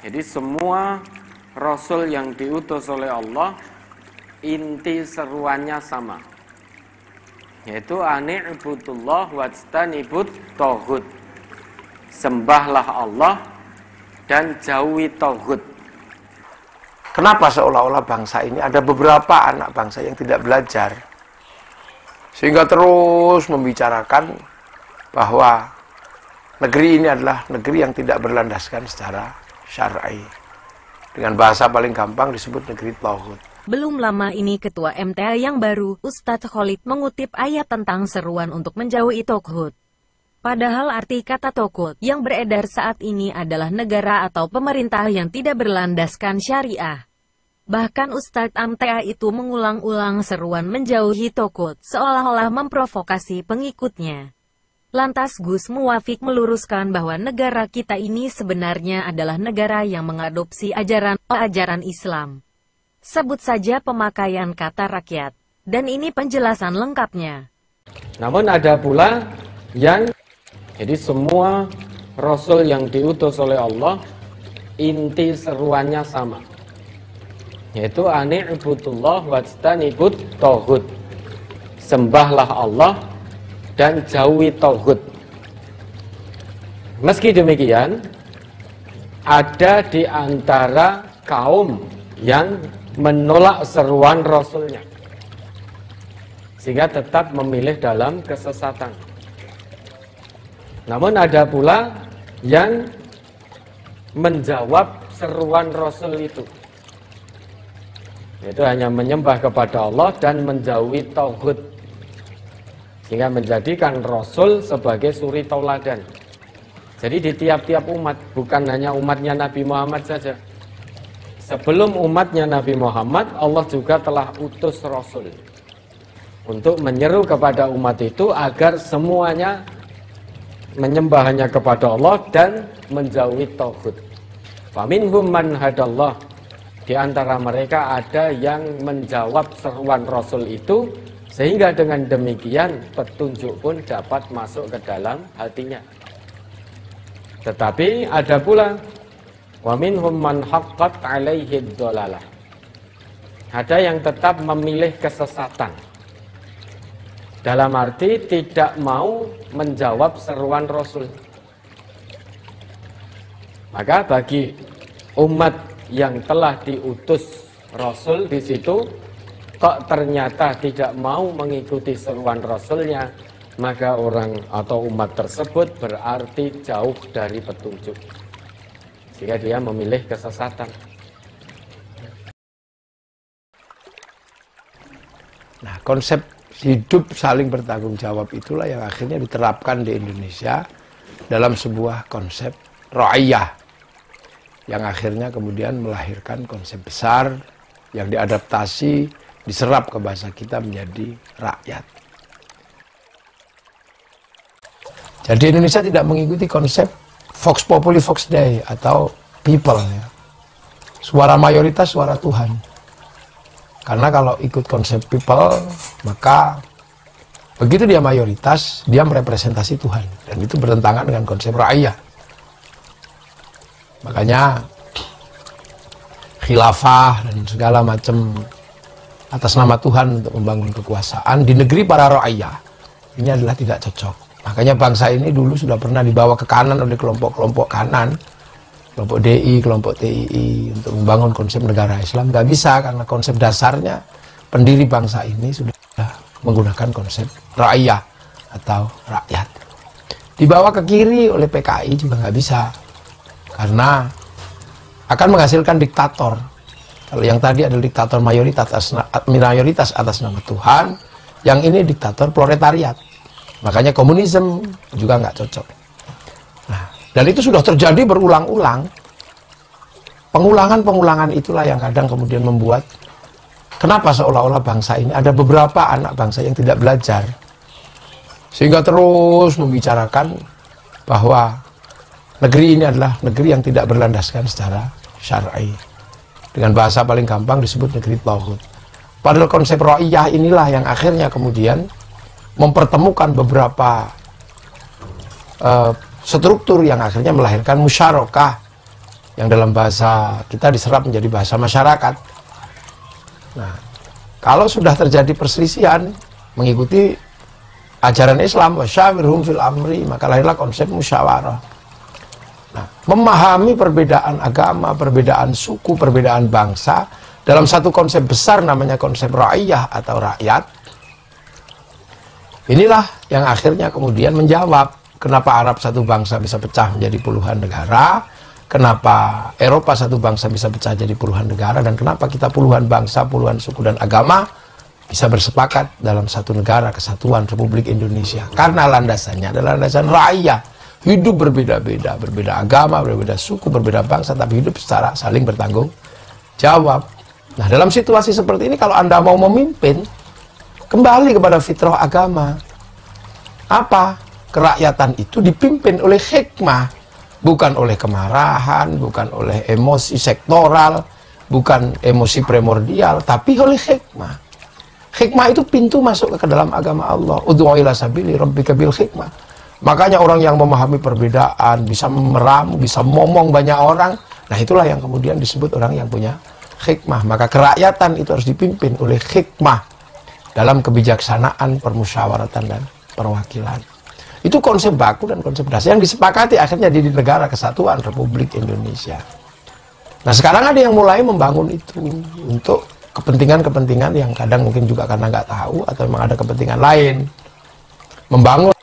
Jadi semua Rasul yang diutus oleh Allah, inti seruannya sama, yaitu ani'budullah wajtanibut taghut. Sembahlah Allah dan jauhi taghut. Kenapa seolah-olah bangsa ini ada beberapa anak bangsa yang tidak belajar, sehingga terus membicarakan bahwa negeri ini adalah negeri yang tidak berlandaskan secara syar'i. Dengan bahasa paling gampang disebut negeri taghut. Belum lama ini Ketua MTA yang baru, Ustadz Khalid, mengutip ayat tentang seruan untuk menjauhi taghut. Padahal arti kata taghut yang beredar saat ini adalah negara atau pemerintah yang tidak berlandaskan syariah. Bahkan Ustadz MTA itu mengulang-ulang seruan menjauhi taghut, seolah-olah memprovokasi pengikutnya. Lantas Gus Muwafiq meluruskan bahwa negara kita ini sebenarnya adalah negara yang mengadopsi ajaran Islam. Sebut saja pemakaian kata rakyat. Dan ini penjelasan lengkapnya. Namun ada pula yang, jadi semua Rasul yang diutus oleh Allah, inti seruannya sama, yaitu ani'budullah wajtanibut taghut. Sembahlah Allah dan jauhi taghut. Meski demikian, ada di antara kaum yang menolak seruan Rasulnya, sehingga tetap memilih dalam kesesatan. Namun ada pula yang menjawab seruan Rasul itu, yaitu hanya menyembah kepada Allah dan menjauhi taghut, sehingga menjadikan Rasul sebagai suri tauladan. Jadi di tiap-tiap umat, bukan hanya umatnya Nabi Muhammad saja. Sebelum umatnya Nabi Muhammad, Allah juga telah utus Rasul untuk menyeru kepada umat itu agar semuanya menyembah hanya kepada Allah dan menjauhi taghut. Faminhum man hadallah. Di antara mereka ada yang menjawab seruan Rasul itu, sehingga dengan demikian petunjuk pun dapat masuk ke dalam hatinya. Tetapi ada pula wa minhum man haqqat alaihi dhalalah. Ada yang tetap memilih kesesatan, dalam arti tidak mau menjawab seruan Rasul. Maka bagi umat yang telah diutus Rasul di situ, kok ternyata tidak mau mengikuti seruan Rasulnya, maka orang atau umat tersebut berarti jauh dari petunjuk, sehingga dia memilih kesesatan. Nah, konsep hidup saling bertanggung jawab itulah yang akhirnya diterapkan di Indonesia dalam sebuah konsep ra'iyah, yang akhirnya kemudian melahirkan konsep besar yang diadaptasi, diserap ke bahasa kita menjadi rakyat. Jadi Indonesia tidak mengikuti konsep Vox Populi Vox Dei atau people, ya. Suara mayoritas, suara Tuhan. Karena kalau ikut konsep people, maka begitu dia mayoritas, dia merepresentasi Tuhan. Dan itu bertentangan dengan konsep ra'iyah. Makanya khilafah dan segala macam atas nama Tuhan untuk membangun kekuasaan di negeri para ra'iyah, ini adalah tidak cocok. Makanya bangsa ini dulu sudah pernah dibawa ke kanan oleh kelompok-kelompok kanan, kelompok DI, kelompok TII, untuk membangun konsep negara Islam. Gak bisa, karena konsep dasarnya pendiri bangsa ini sudah menggunakan konsep ra'iyah atau rakyat. Dibawa ke kiri oleh PKI juga gak bisa, karena akan menghasilkan diktator. Kalau yang tadi adalah diktator mayoritas atas nama Tuhan, yang ini diktator proletariat. Makanya komunisme juga nggak cocok. Nah, dan itu sudah terjadi berulang-ulang. Pengulangan-pengulangan itulah yang kadang kemudian membuat kenapa seolah-olah bangsa ini ada beberapa anak bangsa yang tidak belajar, sehingga terus membicarakan bahwa negeri ini adalah negeri yang tidak berlandaskan secara syar'i. Dengan bahasa paling gampang disebut negeri taghut. Padahal konsep ra'iyah inilah yang akhirnya kemudian mempertemukan beberapa struktur yang akhirnya melahirkan musyarakah yang dalam bahasa kita diserap menjadi bahasa masyarakat. Nah, kalau sudah terjadi perselisihan mengikuti ajaran Islam, wasyawirhum fil amri, maka lahirlah konsep musyawarah. Nah, memahami perbedaan agama, perbedaan suku, perbedaan bangsa dalam satu konsep besar namanya konsep ra'iyah atau rakyat. Inilah yang akhirnya kemudian menjawab kenapa Arab satu bangsa bisa pecah menjadi puluhan negara, kenapa Eropa satu bangsa bisa pecah jadi puluhan negara, dan kenapa kita puluhan bangsa, puluhan suku dan agama bisa bersepakat dalam satu negara kesatuan Republik Indonesia. Karena landasannya adalah landasan rakyat. Hidup berbeda-beda, berbeda agama, berbeda suku, berbeda bangsa, tapi hidup secara saling bertanggung jawab. Nah, dalam situasi seperti ini kalau Anda mau memimpin, kembali kepada fitrah agama. Apa? Kerakyatan itu dipimpin oleh hikmah, bukan oleh kemarahan, bukan oleh emosi sektoral, bukan emosi primordial, tapi oleh hikmah. Hikmah itu pintu masuk ke dalam agama Allah. Ud'u ila sabili rabbika bil hikmah. Makanya orang yang memahami perbedaan, bisa meramu, bisa ngomong banyak orang, nah itulah yang kemudian disebut orang yang punya hikmah. Maka kerakyatan itu harus dipimpin oleh hikmah dalam kebijaksanaan, permusyawaratan, dan perwakilan. Itu konsep baku dan konsep dasar yang disepakati akhirnya di negara kesatuan Republik Indonesia. Nah, sekarang ada yang mulai membangun itu untuk kepentingan-kepentingan yang kadang mungkin juga karena nggak tahu atau memang ada kepentingan lain. Membangun